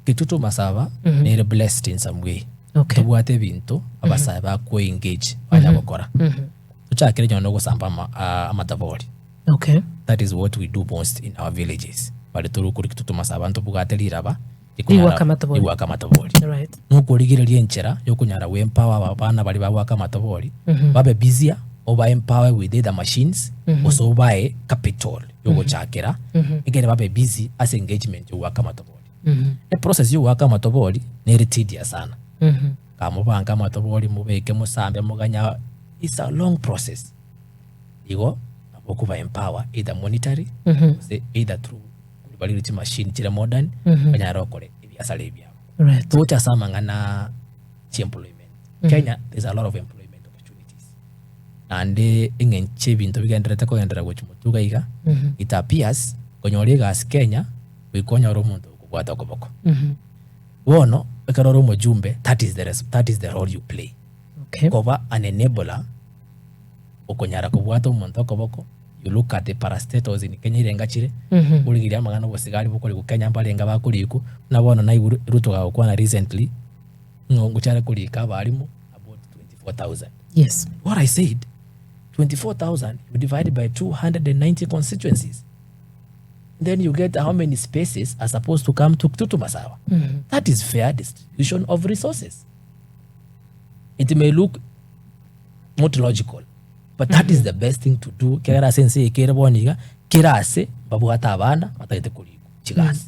Kitutu Masaba ni blessed in some way. Okay. Tubuate bintu abasaba ko engage banya gukora. Tuchakire nyono gusamba amatabori. Okay. That is what we do most in our villages. Bali turu kuri Kitutu Masaba ntubugate liraba iwaka matabori. Right. Nuko ligire enchera yokunyara we empower abana bali bawaka matabori. Babe busier over empower with the machines also buy capital yogo chakera. Igere babe busy as engagement yowaka matabori. The process yowaka matabori ni tedious sana. Kamubanga matabori mubeke musambe muganya, it's a long process. Igo okuba empower either monetary either through validity machine chira modern kanyara okole ebyasala ebyabo. Right. Tucha samangana employment. Kenya there's a lot of employment opportunities. And ingenche bintu bigenderete ko gendera gochi mutuga iga it appears konyoriga as Kenya wikonyora omuntu okubwata okoboko. Wono ekaroro mujumbe, that is the role you play. Okay. Koba an enabler okonyara kubwata omuntu okoboko. You look at the parastatals in Kenya irengachire uligiria magana bosigari bukoli ku Kenya mbalenga bakuriku nabona na Ruto ga okwana recently nguchara kulika balimu about 24,000. Yes. What I said, 24,000 you divide by 290 constituencies. Then you get how many spaces are supposed to come to Masaba. That is fair distribution of resources. It may look not logical, but that is the best thing to do. Kera sense kera boniga kera se babu hata abana batagete kuliko chigasi.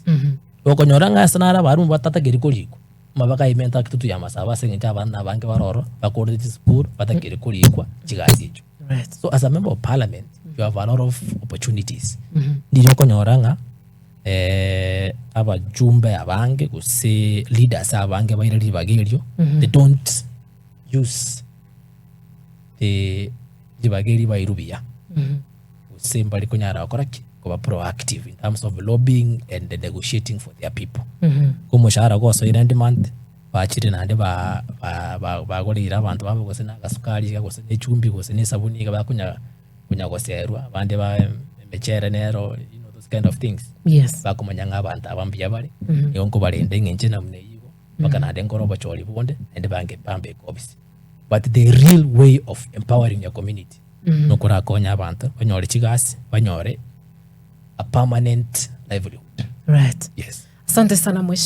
Okonyoranga sanara baru batata geri kuliko. Mabaka imenta Kitutu ya Masaba senga abana bange baroro bakorde dispoor batagere kuliko chigasi hicho. Right. So as a member of parliament you have a lot of opportunities. Ndiyo konyoranga abajumbe abange kuse leaders abange bayirali bagerio they don't use the bageri bairubia usemba likonyara akoraki kuba proactive in terms of lobbying and negotiating for their people. Kumushara go so in demand bachire nande bagolira abantu babo gose na gasukari gose ne chumbi gose ne sabuni bakunya kunyagoserwa abande ba mechere nero, you know, those kind of things. Yes. Bakumanyanga abantu abambya bali yonko balende ngenje namune yigo bakana dengoro bacholi bonde and bange bambe obviously. But the real way of empowering your community nokora konya abantu banyore chigasi banyore a permanent livelihood. Right. Yes. Asante sana mheshimiwa.